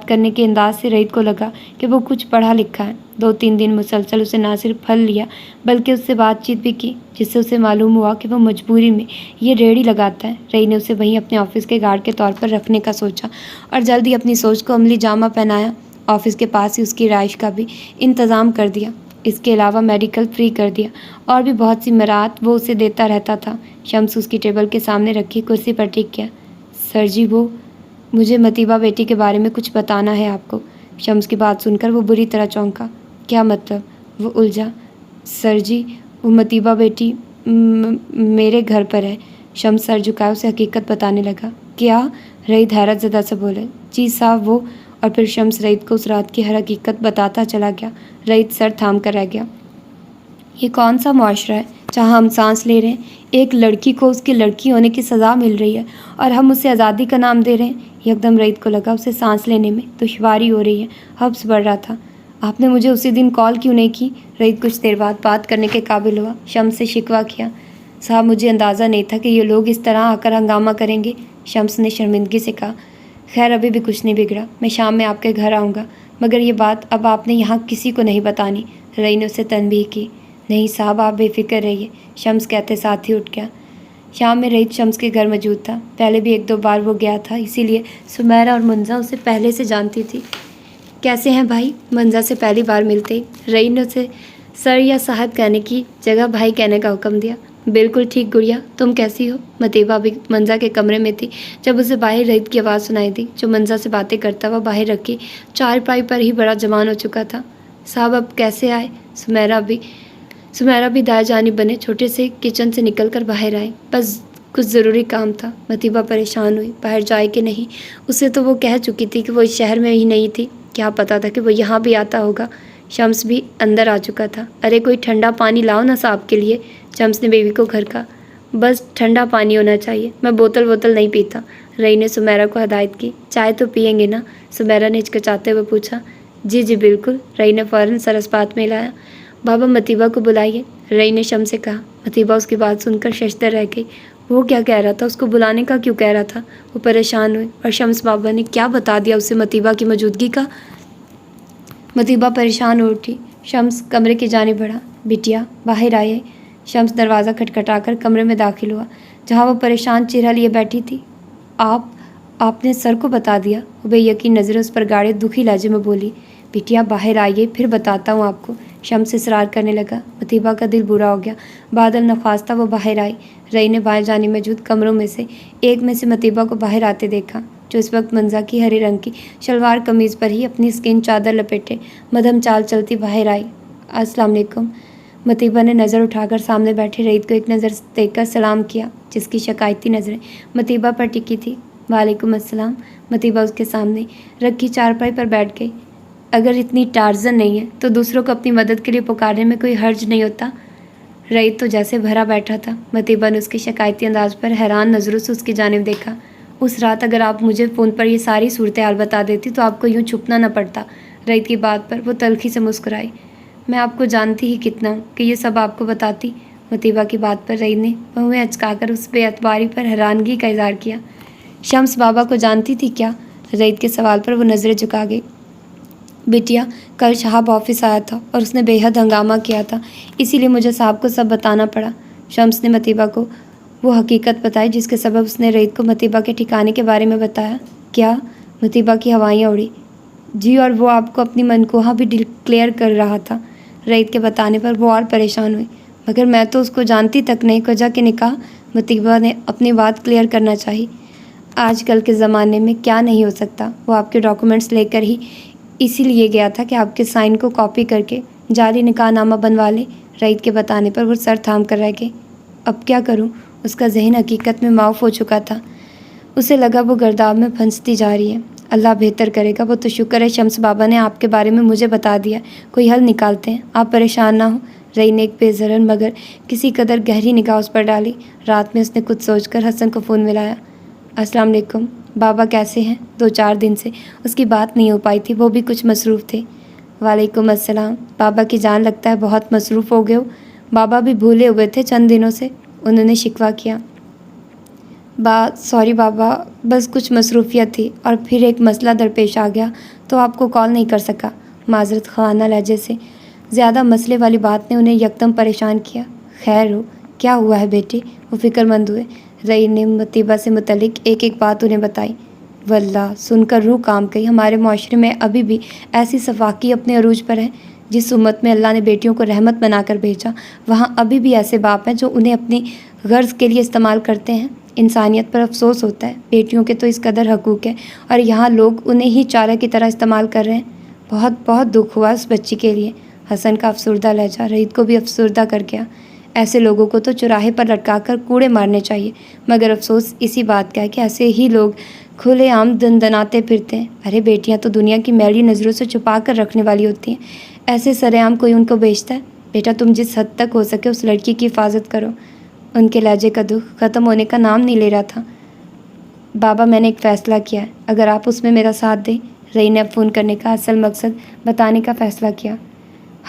کرنے کے انداز سے رعید کو لگا کہ وہ کچھ پڑھا لکھا ہے. 2-3 دن مسلسل اسے نہ صرف پھل لیا بلکہ اس سے بات چیت بھی کی، جس سے اسے معلوم ہوا کہ وہ مجبوری میں یہ ریہڑی لگاتا ہے. رعید نے اسے وہیں اپنے آفس کے گارڈ کے طور پر رکھنے کا سوچا اور جلد ہی اپنی سوچ کو عملی جامہ پہنایا. آفس کے پاس ہی اس کی رہائش کا بھی انتظام کر دیا. اس کے علاوہ میڈیکل فری کر دیا اور بھی بہت سی مراعات وہ اسے دیتا رہتا تھا. شمس اس کی ٹیبل کے سامنے رکھی کرسی پر ٹک گیا. سر جی، مجھے مطیبہ بیٹی کے بارے میں کچھ بتانا ہے آپ کو. شمس کی بات سن کر وہ بری طرح چونکا. کیا مطلب؟ وہ الجھا. سر جی، وہ مطیبہ بیٹی میرے گھر پر ہے. شمس سر جھکائے اسے حقیقت بتانے لگا. کیا؟ رعید حیرت زدہ سے بولے. جی صاحب وہ. اور پھر شمس رعید کو اس رات کی ہر حقیقت بتاتا چلا گیا. رعید سر تھام کر رہ گیا. یہ کون سا معاشرہ ہے جہاں ہم سانس لے رہے ہیں؟ ایک لڑکی کو اس کی لڑکی ہونے کی سزا مل رہی ہے اور ہم اسے آزادی کا نام دے رہے ہیں. یکدم رعید کو لگا اسے سانس لینے میں دشواری ہو رہی ہے. حبس بڑھ رہا تھا. آپ نے مجھے اسی دن کال کیوں نہیں کی؟ رعید کچھ دیر بعد بات کرنے کے قابل ہوا. شمس سے شکوہ کیا. صاحب مجھے اندازہ نہیں تھا کہ یہ لوگ اس طرح آ کر ہنگامہ کریں گے. شمس نے شرمندگی سے کہا. خیر ابھی بھی کچھ نہیں بگڑا. میں شام میں آپ کے گھر آؤں گا، مگر یہ بات اب آپ نے یہاں کسی کو نہیں بتانی. رعید نے اسے تنبیہ کی. نہیں صاحب آپ بے فکر رہیے. شمس کہتے ساتھ ہی اٹھ گیا. شام میں رعید شمس کے گھر موجود تھا. پہلے بھی 1-2 بار وہ گیا تھا، اسی لیے سمیرا اور منزا اسے پہلے سے جانتی تھی. کیسے ہیں بھائی؟ منزا سے پہلی بار ملتے رعید نے اسے سر یا صاحب کہنے کی جگہ بھائی کہنے کا حکم دیا. بالکل ٹھیک گڑیا، تم کیسی ہو؟ متیبہ بھی منزا کے کمرے میں تھی جب اسے باہر رحیت کی آواز سنائی دی، جو منزا سے باتیں کرتا ہوا باہر رکھی چارپائی پر ہی بڑا جوان ہو چکا تھا۔ صاحب اب کیسے آئے؟ سمیرا بھی دائیں جانب بنے چھوٹے سے کچن سے نکل کر باہر آئی۔ بس کچھ ضروری کام تھا۔ متیبہ پریشان ہوئی، باہر جائے کہ نہیں؟ اسے تو وہ کہہ چکی تھی کہ وہ اس شہر میں ہی نہیں تھی، کیا پتا تھا کہ وہ یہاں بھی آتا ہوگا۔ شمس بھی اندر آ چکا تھا۔ ارے کوئی ٹھنڈا پانی لاؤ نا صاحب کے لیے، شمس نے بیوی کو گھر کا۔ بس ٹھنڈا پانی ہونا چاہیے، میں بوتل نہیں پیتا، رئی نے سمیرا کو ہدایت کی۔ چائے تو پئیں گے نا؟ سمیرا نے ہچکچاتے ہوئے پوچھا۔ جی جی بالکل، رئی نے فوراً سرس بات میں لایا۔ بابا متیبہ کو بلائیے، رئی نے شمس سے کہا۔ متیبہ اس کی بات سن کر ششدر رہ گئی۔ وہ کیا کہہ رہا تھا؟ اس کو بلانے کا کیوں کہہ رہا تھا؟ وہ پریشان ہوئی۔ اور شمس بابا نے کیا بتا دیا اسے متیبہ کی موجودگی کا؟ متیبہ پریشان ہو اٹھی۔ شمس کمرے کی جانب بڑھا۔ بٹیا باہر آئیے۔ شمس دروازہ کھٹکھٹا کر کمرے میں داخل ہوا جہاں وہ پریشان چہرہ لیے بیٹھی تھی۔ آپ نے سر کو بتا دیا؟ وہ بے یقین نظریں اس پر گاڑے دکھی لہجے میں بولی۔ بٹیا باہر آئیے، پھر بتاتا ہوں آپ کو، شمس اصرار کرنے لگا۔ متیبہ کا دل برا ہو گیا۔ بادل نخواستہ وہ باہر آئی۔ رئی نے بائیں جانب موجود کمروں میں سے ایک میں سے متیبہ کو باہر آتے دیکھا، جو اس وقت منزا کی ہرے رنگ کی شلوار قمیض پر ہی اپنی اسکن چادر لپیٹے مدھم چال چلتی باہر آئی۔ السلام علیکم۔ متیبہ نے نظر اٹھا کر سامنے بیٹھے رئیت کو ایک نظر دیکھ کر سلام کیا، جس کی شکایتی نظریں متیبہ پر ٹکی تھی۔ وعلیکم السلام۔ متیبہ اس کے سامنے رکھی چارپائی پر بیٹھ گئی۔ اگر اتنی ٹارزن نہیں ہے تو دوسروں کو اپنی مدد کے لیے پکارنے میں کوئی حرج نہیں ہوتا۔ رئیت تو جیسے بھرا بیٹھا تھا۔ متیبہ نے اس کے شکایتی انداز پر حیران نظروں سے اس کی جانب دیکھا۔ اس رات اگر آپ مجھے فون پر یہ ساری صورتحال بتا دیتی تو آپ کو یوں چھپنا نہ پڑتا۔ رئیت کی بات پر وہ تلخی سے مسکرائی۔ میں آپ کو جانتی ہی کتنا ہوں کہ یہ سب آپ کو بتاتی۔ متیبہ کی بات پر رئیت نے منہ اچکا کر اس بے اعتباری پر حیرانگی کا اظہار کیا۔ شمس بابا کو جانتی تھی کیا؟ رئیت کے سوال پر وہ نظریں جھکا گئی۔ بٹیا کل شہاب آفس آیا تھا اور اس نے بے حد ہنگامہ کیا تھا، اسی لیے مجھے صاحب کو سب بتانا پڑا۔ شمس نے متیبہ کو وہ حقیقت بتائی جس کے سبب اس نے رئیت کو متیبہ کے ٹھکانے کے بارے میں بتایا۔ کیا؟ متیبہ کی ہوائیاں اڑی۔ جی، اور وہ آپ کو اپنی منکوہاں بھی ڈکلیئر کر رہا تھا۔ رئیت کے بتانے پر وہ اور پریشان ہوئی۔ مگر میں تو اس کو جانتی تک نہیں، کجا کے نکاح؟ متیبہ نے اپنی بات کلیئر کرنا چاہی۔ آج کل کے زمانے میں کیا نہیں ہو سکتا؟ وہ آپ کے ڈاکومنٹس لے کر ہی اسی لیے گیا تھا کہ آپ کے سائن کو کاپی کر کے جعلی نکاح نامہ بنوا لے۔ رئیت کے بتانے پر وہ سر تھام کر رہ گئی۔ اب کیا کروں؟ اس کا ذہن حقیقت میں معاف ہو چکا تھا۔ اسے لگا وہ گرداب میں پھنستی جا رہی ہے۔ اللہ بہتر کرے گا۔ وہ تو شکر ہے شمس بابا نے آپ کے بارے میں مجھے بتا دیا، کوئی حل نکالتے ہیں، آپ پریشان نہ ہوں۔ رئی نے ایک بے ضرر مگر کسی قدر گہری نگاہ اس پر ڈالی۔ رات میں اس نے کچھ سوچ کر حسن کو فون ملایا۔ السلام علیکم، بابا کیسے ہیں؟ 2-4 دن سے اس کی بات نہیں ہو پائی تھی، وہ بھی کچھ مصروف تھے۔ وعلیکم السلام۔ بابا کی جان لگتا ہے بہت مصروف ہو گئے ہو، بابا بھی بھولے ہوئے تھے چند دنوں سے، انہوں نے شکوہ کیا۔ سوری بابا، بس کچھ مصروفیت تھی اور پھر ایک مسئلہ درپیش آ گیا تو آپ کو کال نہیں کر سکا۔ معذرت خواہانہ لہجے سے زیادہ مسئلے والی بات نے انہیں یکدم پریشان کیا۔ خیر ہو، کیا ہوا ہے بیٹی؟ وہ فکر مند ہوئے۔ رئی نے متیبہ سے متعلق ایک ایک بات انہیں بتائی۔ واللہ سن کر روح کام گئی۔ ہمارے معاشرے میں ابھی بھی ایسی سفاکی اپنے عروج پر ہے۔ جس امت میں اللہ نے بیٹیوں کو رحمت بنا کر بھیجا، وہاں ابھی بھی ایسے باپ ہیں جو انہیں اپنی غرض کے لیے استعمال کرتے ہیں۔ انسانیت پر افسوس ہوتا ہے، بیٹیوں کے تو اس قدر حقوق ہیں اور یہاں لوگ انہیں ہی چارہ کی طرح استعمال کر رہے ہیں۔ بہت بہت دکھ ہوا اس بچی کے لیے۔ حسن کا افسردہ لہجہ رئیت کو بھی افسردہ کر گیا۔ ایسے لوگوں کو تو چوراہے پر لٹکا کر کوڑے مارنے چاہیے، مگر افسوس اسی بات کا ہے کہ ایسے ہی لوگ کھلے عام دندناتے پھرتے ہیں۔ ارے بیٹیاں تو دنیا کی میلی نظروں سے چھپا کر رکھنے والی ہوتی ہیں، ایسے سرے عام کوئی ان کو بیچتا ہے؟ بیٹا تم جس حد تک ہو سکے اس لڑکی کی حفاظت کرو۔ ان کے لہجے کا دکھ ختم ہونے کا نام نہیں لے رہا تھا۔ بابا میں نے ایک فیصلہ کیا ہے، اگر آپ اس میں میرا ساتھ دیں۔ رئی نے اب فون کرنے کا اصل مقصد بتانے کا فیصلہ کیا۔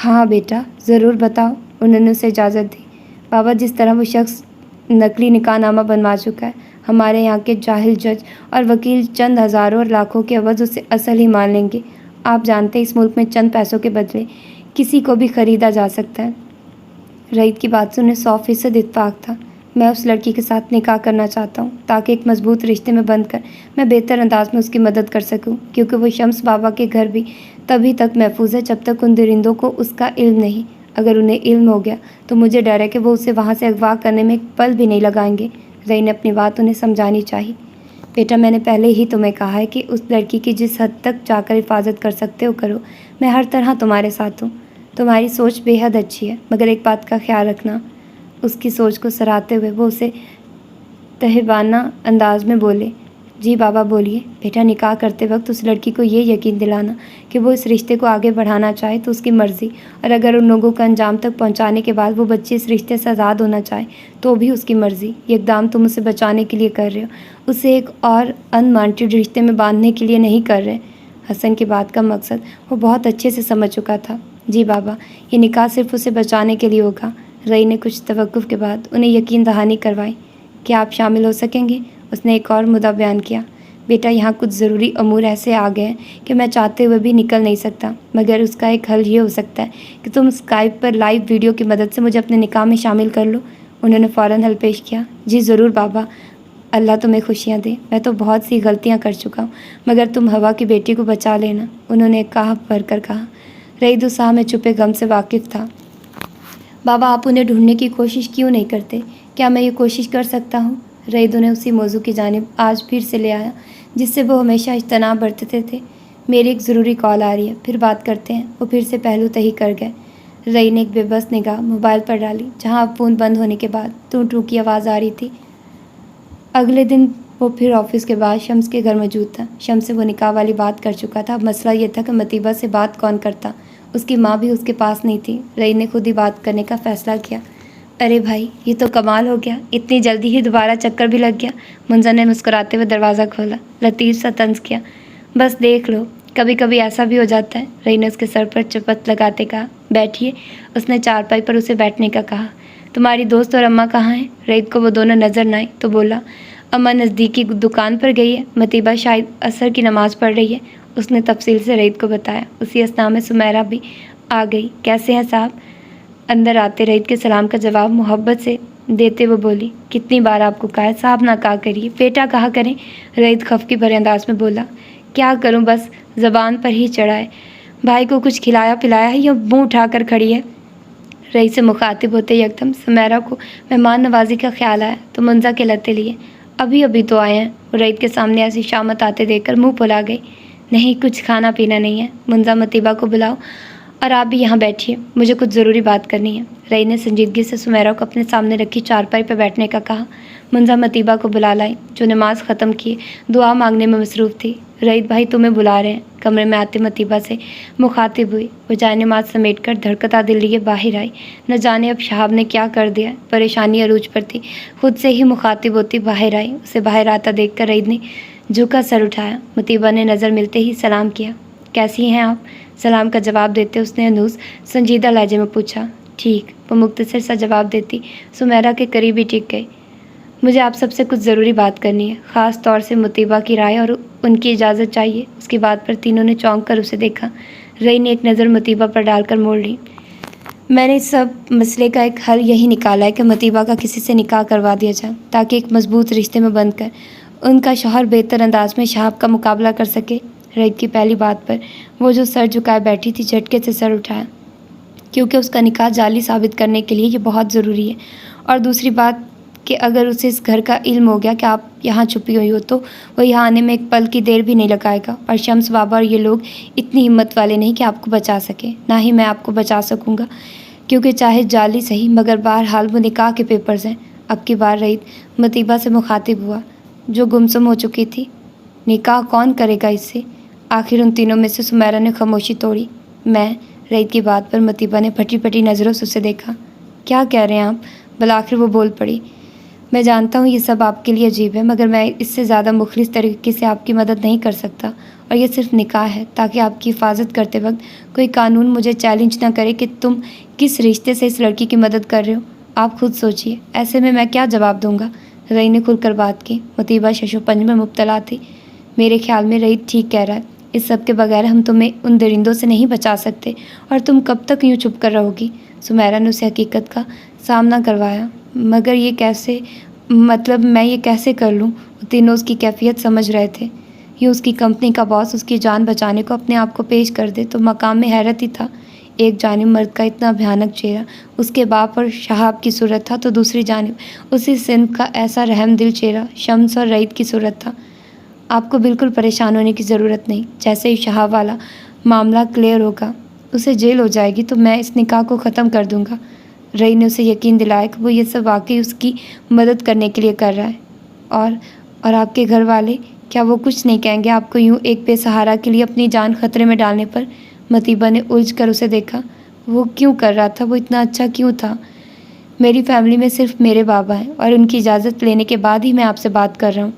ہاں بیٹا ضرور بتاؤ، انہوں نے اسے اجازت دی۔ بابا جس طرح وہ شخص نقلی نکاح نامہ بنوا چکا ہے، ہمارے یہاں کے جاہل جج اور وکیل چند ہزاروں اور لاکھوں کے عوض اسے اصل ہی مان لیں گے۔ آپ جانتے ہیں اس ملک میں چند پیسوں کے بدلے کسی کو بھی خریدا جا سکتا ہے۔ رئیت کی بات سے انہیں 100% اتفاق تھا۔ میں اس لڑکی کے ساتھ نکاح کرنا چاہتا ہوں تاکہ ایک مضبوط رشتے میں بند کر میں بہتر انداز میں اس کی مدد کر سکوں، کیونکہ وہ شمس بابا کے گھر بھی تبھی تک محفوظ ہے جب تک ان درندوں کو اس کا علم نہیں۔ اگر انہیں علم ہو گیا تو مجھے ڈر ہے کہ وہ اسے وہاں سے اغوا کرنے میں ایک پل بھی نہیں لگائیں گے۔ رئی نے اپنی بات انہیں سمجھانی چاہی۔ بیٹا میں نے پہلے ہی تمہیں کہا ہے کہ اس لڑکی کی جس حد تک جا کر حفاظت کر سکتے ہو کرو، میں ہر طرح تمہارے ساتھ ہوں۔ تمہاری سوچ بے حد اچھی ہے، مگر ایک بات کا خیال رکھنا۔ اس کی سوچ کو سراہتے ہوئے وہ اسے تہبانہ انداز میں بولے۔ جی بابا بولیے۔ بیٹا نکاح کرتے وقت اس لڑکی کو یہ یقین دلانا کہ وہ اس رشتے کو آگے بڑھانا چاہے تو اس کی مرضی، اور اگر ان لوگوں کو انجام تک پہنچانے کے بعد وہ بچی اس رشتے سے آزاد ہونا چاہے تو بھی اس کی مرضی۔ یہ اقدام تم اسے بچانے کے لیے کر رہے ہو، اسے ایک اور انوانٹیڈ رشتے میں باندھنے کے لیے نہیں کر رہے۔ حسن کی بات کا مقصد وہ بہت اچھے سے سمجھ چکا تھا۔ جی بابا، یہ نکاح صرف اسے بچانے کے لیے ہوگا۔ رئی نے کچھ توقف کے بعد انہیں یقین دہانی کروائی۔ کیا آپ شامل ہو سکیں گے؟ اس نے ایک اور مدعا بیان کیا۔ بیٹا یہاں کچھ ضروری امور ایسے آ گئے ہیں کہ میں چاہتے ہوئے بھی نکل نہیں سکتا، مگر اس کا ایک حل یہ ہو سکتا ہے کہ تم اسکائپ پر لائیو ویڈیو کی مدد سے مجھے اپنے نکاح میں شامل کر لو۔ انہوں نے فوراً حل پیش کیا۔ جی ضرور بابا، اللہ تمہیں خوشیاں دے۔ میں تو بہت سی غلطیاں کر چکا ہوں، مگر تم ہوا کی بیٹی کو بچا لینا، انہوں نے کہا بھر کر کہا۔ رئی دوسا میں چھپے غم سے واقف تھا۔ بابا آپ انہیں ڈھونڈنے کی کوشش کیوں نہیں کرتے؟ کیا میں یہ کوشش کر سکتا ہوں؟ رئی انہیں اسی موضوع کی جانب آج پھر سے لے آیا جس سے وہ ہمیشہ اجتناب برتتے تھے۔ میری ایک ضروری کال آ رہی ہے، پھر بات کرتے ہیں۔ وہ پھر سے پہلو تہی کر گئے۔ رئی نے ایک بے بس نگاہ موبائل پر ڈالی جہاں اب فون بند ہونے کے بعد ٹو ٹو کی آواز آ رہی تھی۔ اگلے دن وہ پھر آفس کے بعد شمس کے گھر موجود تھا۔ شمس سے وہ نکاح والی بات کر چکا تھا۔ اب مسئلہ یہ تھا کہ مطیبہ سے بات کون کرتا؟ اس کی ماں بھی اس کے پاس نہیں تھی۔ رئی نے خود ہی بات کرنے کا فیصلہ کیا۔ ارے بھائی، یہ تو کمال ہو گیا، اتنی جلدی ہی دوبارہ چکر بھی لگ گیا۔ منظر نے مسکراتے ہوئے دروازہ کھولا، لطیف سا طنز کیا۔ بس دیکھ لو، کبھی کبھی ایسا بھی ہو جاتا ہے۔ رئی نے اس کے سر پر چپت لگاتے کہا۔ بیٹھیے۔ اس نے چارپائی پر اسے بیٹھنے کا کہا۔ تمہاری دوست اور اماں کہاں ہیں؟ رئی کو وہ دونوں نظر نہ آئی تو بولا، اماں نزدیکی دکان پر گئی ہے، مطیبہ شاید عصر کی نماز پڑھ رہی ہے۔ اس نے تفصیل سے رئی کو بتایا۔ اسی اثنا میں سمیرہ بھی آ گئی۔ کیسے ہیں صاحب؟ اندر آتے رئی کے سلام کا جواب محبت سے دیتے وہ بولی، کتنی بار آپ کو کہا ہے صاحب نہ کہا کریے، بیٹا کہا کریں۔ رئی خفگی بھرے انداز میں بولا، کیا کروں، بس زبان پر ہی چڑھا ہے۔ بھائی کو کچھ کھلایا پلایا ہے یا منہ اٹھا کر کھڑی ہے؟ رئی سے مخاطب ہوتے یکدم سمیرہ کو مہمان نوازی کا خیال آیا تو منزہ کے لتے لیے، ابھی تو آئے ہیں۔ وہ رئی کے سامنے ایسی شامت آتے دیکھ کر منہ پھلا گئی۔ نہیں، کچھ کھانا پینا نہیں ہے، منزہ مطیبہ کو بلاؤ اور آپ بھی یہاں بیٹھیے، مجھے کچھ ضروری بات کرنی ہے۔ رئی نے سنجیدگی سے سمیرہ کو اپنے سامنے رکھی چارپائی پر بیٹھنے کا کہا۔ منزہ مطیبہ کو بلا لائی جو نماز ختم کیے دعا مانگنے میں مصروف تھی۔ رئی بھائی تمہیں بلا رہے ہیں۔ کمرے میں آتے مطیبہ سے مخاطب ہوئی۔ وہ جائے نماز سمیٹ کر دھڑکتا دل لیے باہر آئی۔ نہ جانے اب شہاب نے کیا کر دیا، پریشانی عروج پر تھی۔ خود سے ہی مخاطب ہوتی باہر آئی۔ اسے باہر آتا دیکھ کر رئی نے جھکا سر اٹھایا۔ مطیبہ نے نظر ملتے ہی سلام کیا۔ کیسی ہیں آپ؟ سلام کا جواب دیتے اس نے انوس سنجیدہ لہجے میں پوچھا۔ ٹھیک، وہ مختصر سا جواب دیتی سمیرہ کے قریب ہی ٹک گئی۔ مجھے آپ سب سے کچھ ضروری بات کرنی ہے، خاص طور سے مطیبہ کی رائے اور ان کی اجازت چاہیے۔ اس کی بات پر تینوں نے چونک کر اسے دیکھا۔ رئی نے ایک نظر مطیبہ پر ڈال کر موڑ لی۔ میں نے سب مسئلے کا ایک حل یہی نکالا ہے کہ مطیبہ کا کسی سے نکاح کروا دیا جائے تاکہ ایک مضبوط رشتے میں بند کر ان کا شوہر بہتر انداز میں شہاب کا مقابلہ کر سکے۔ رئی کی پہلی بات پر وہ جو سر جھکائے بیٹھی تھی جھٹکے سے سر اٹھایا، کیونکہ اس کا نکاح جعلی ثابت کرنے کے لیے یہ بہت ضروری ہے، اور دوسری بات کہ اگر اسے اس گھر کا علم ہو گیا کہ آپ یہاں چھپی ہوئی ہو تو وہ یہاں آنے میں ایک پل کی دیر بھی نہیں لگائے گا، اور شمس بابا اور یہ لوگ اتنی ہمت والے نہیں کہ آپ کو بچا سکے، نہ ہی میں آپ کو بچا سکوں گا، کیونکہ چاہے جعلی صحیح مگر بہرحال وہ نکاح کے پیپرز ہیں۔ اب کی بار رئی مطیبہ سے مخاطب ہوا جو گمسم ہو چکی تھی۔ نکاح کون کرے گا اس سے؟ آخر ان تینوں میں سے سمیرہ نے خاموشی توڑی۔ میں۔ رئی کی بات پر مطیبہ نے پھٹی پھٹی نظروں سے اسے دیکھا۔ کیا کہہ رہے ہیں آپ؟ بالآخر وہ بول پڑی۔ میں جانتا ہوں یہ سب آپ کے لیے عجیب ہے، مگر میں اس سے زیادہ مخلص طریقے سے آپ کی مدد نہیں کر سکتا، اور یہ صرف نکاح ہے تاکہ آپ کی حفاظت کرتے وقت کوئی قانون مجھے چیلنج نہ کرے کہ تم کس رشتے سے اس لڑکی کی مدد کر رہے ہو۔ آپ خود سوچئے، ایسے میں کیا جواب دوں گا؟ رئی نے کھل کر بات کی۔ مطیبہ شش و پنج میں مبتلا تھی۔ میرے خیال میں رئی ٹھیک کہہ رہا ہے، اس سب کے بغیر ہم تمہیں ان درندوں سے نہیں بچا سکتے، اور تم کب تک یوں چھپ کر رہو گی؟ سمیرہ نے اسے حقیقت کا سامنا کروایا۔ مگر یہ کیسے، مطلب میں یہ کیسے کر لوں؟ وہ تینوں اس کی کیفیت سمجھ رہے تھے۔ یہ اس کی کمپنی کا باس اس کی جان بچانے کو اپنے آپ کو پیش کر دے تو مقام میں حیرت ہی تھا۔ ایک جانب مرد کا اتنا بھیانک چہرہ، اس کے باپ اور شہاب کی صورت تھا، تو دوسری جانب اسی سندھ کا ایسا رحم دل چہرہ شمس اور رعید کی صورت تھا۔ آپ کو بالکل پریشان ہونے کی ضرورت نہیں، جیسے ہی شہاب والا معاملہ کلیئر ہوگا، اسے جیل ہو جائے گی تو میں اس نکاح کو ختم کر دوں گا۔ رعید نے اسے یقین دلایا کہ وہ یہ سب واقعی اس کی مدد کرنے کے لیے کر رہا ہے۔ اور آپ کے گھر والے، کیا وہ کچھ نہیں کہیں گے آپ کو یوں ایک بے سہارا کے لیے اپنی جان خطرے میں ڈالنے پر؟ مطیبہ نے الجھ کر اسے دیکھا۔ وہ کیوں کر رہا تھا؟ وہ اتنا اچھا کیوں تھا؟ میری فیملی میں صرف میرے بابا ہیں اور ان کی اجازت لینے کے بعد ہی میں آپ سے بات کر رہا ہوں۔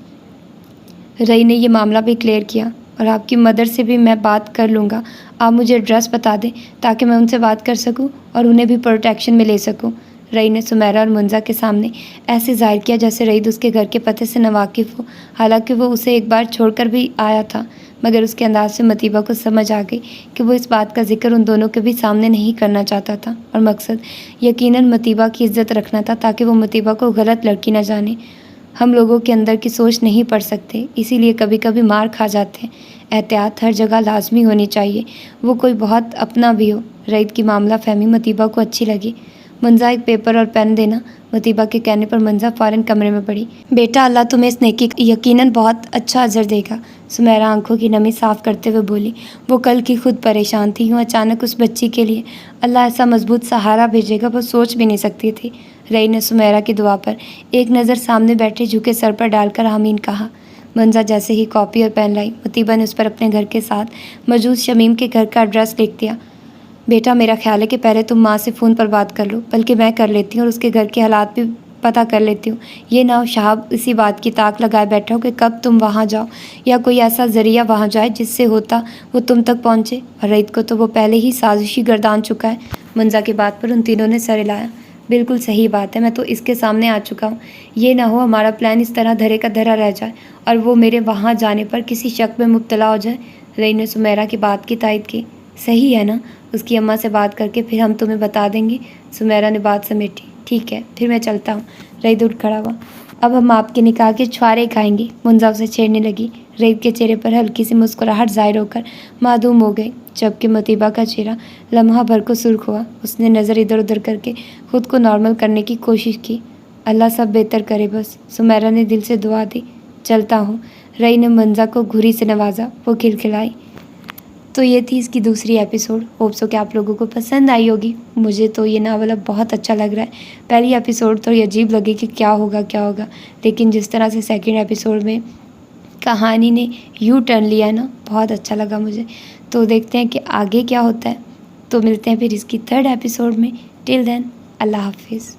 رعید نے یہ معاملہ بھی کلیئر کیا، اور آپ کی مدر سے بھی میں بات کر لوں گا۔ آپ مجھے ایڈریس بتا دیں تاکہ میں ان سے بات کر سکوں اور انہیں بھی پروٹیکشن میں لے سکوں۔ رعید نے سمیرہ اور منزا کے سامنے ایسے ظاہر کیا جیسے رعید اس کے گھر کے پتے سے ناواقف ہو، حالانکہ وہ اسے ایک بار چھوڑ کر بھی آیا تھا، مگر اس کے انداز سے مطیبہ کو سمجھ آ گئی کہ وہ اس بات کا ذکر ان دونوں کے بھی سامنے نہیں کرنا چاہتا تھا، اور مقصد یقیناً مطیبہ کی عزت رکھنا تھا تاکہ وہ مطیبہ کو غلط لڑکی نہ جانے۔ ہم لوگوں کے اندر کی سوچ نہیں پڑھ سکتے، اسی لیے کبھی کبھی مار کھا جاتے ہیں۔ احتیاط ہر جگہ لازمی ہونی چاہیے، وہ کوئی بہت اپنا بھی ہو۔ رعید کی معاملہ فہمی مطیبہ کو اچھی لگی۔ منزا ایک پیپر اور پین دینا۔ مطیبہ کے کہنے پر منزا فوراً کمرے میں پڑی۔ بیٹا، اللہ تمہیں اس نیکی کا یقیناً بہت اچھا اجر دے گا، سمیرہ آنکھوں کی نمی صاف کرتے ہوئے بولی۔ وہ کل کی خود پریشان تھی، یوں اچانک اس بچی کے لیے اللہ ایسا مضبوط سہارا بھیجے گا وہ سوچ بھی نہیں سکتی تھی۔ رعید نے سمیرہ کی دعا پر ایک نظر سامنے بیٹھے جھکے سر پر ڈال کر آمین کہا۔ منزا جیسے ہی کاپی اور پین لائی، مطیبہ نے اس پر اپنے گھر کے ساتھ موجود شمیم کے گھر کا ایڈریس لکھ دیا۔ بیٹا، میرا خیال ہے کہ پہلے تم ماں سے فون پر بات کر لو، بلکہ میں کر لیتی ہوں اور اس کے گھر کے حالات بھی پتہ کر لیتی ہوں۔ یہ نہ ہو شہاب اسی بات کی تاک لگائے بیٹھا ہو کہ کب تم وہاں جاؤ یا کوئی ایسا ذریعہ وہاں جائے جس سے ہوتا وہ تم تک پہنچے، اور رعید کو تو وہ پہلے ہی سازشی گردان چکا ہے۔ منزا کی بات پر ان تینوں نے سر ہلایا۔ بالکل صحیح بات ہے، میں تو اس کے سامنے آ چکا ہوں۔ یہ نہ ہو ہمارا پلان اس طرح دھرے کا دھرا رہ جائے اور وہ میرے وہاں جانے پر کسی شک میں مبتلا ہو جائے۔ رعید نے سمیرہ کی بات کی تائید کی۔ صحیح ہے نا، اس کی اماں سے بات کر کے پھر ہم تمہیں بتا دیں گے۔ سمیرہ نے بات سمیٹی۔ ٹھیک ہے، پھر میں چلتا ہوں۔ رعید اٹھ کھڑا ہوا۔ اب ہم آپ کے نکاح کے چھوارے کھائیں گے، منزا اسے چھیڑنے لگی۔ رعید کے چہرے پر ہلکی سی مسکراہٹ ظاہر ہو کر معدوم ہو گئی، جبکہ مطیبہ کا چہرہ لمحہ بھر کو سرخ ہوا۔ اس نے نظر ادھر ادھر کر کے خود کو نارمل کرنے کی کوشش کی۔ اللہ سب بہتر کرے بس، سمیرہ نے دل سے دعا دی۔ چلتا ہوں۔ رعید نے منزا کو گھری سے نوازا، وہ کھلکھلائی۔ تو یہ تھی اس کی دوسری ایپیسوڈ۔ ہوپ سو کہ آپ لوگوں کو پسند آئی ہوگی۔ مجھے تو یہ ناول اب بہت اچھا لگ رہا ہے۔ پہلی ایپیسوڈ تھوڑی عجیب لگی کہ کیا ہوگا، لیکن جس طرح سے سیکنڈ ایپیسوڈ میں کہانی نے یو ٹرن لیا ہے نا، بہت اچھا لگا مجھے۔ تو دیکھتے ہیں کہ آگے کیا ہوتا ہے۔ تو ملتے ہیں پھر اس کی تھرڈ ایپیسوڈ میں۔ ٹل دین، اللہ حافظ۔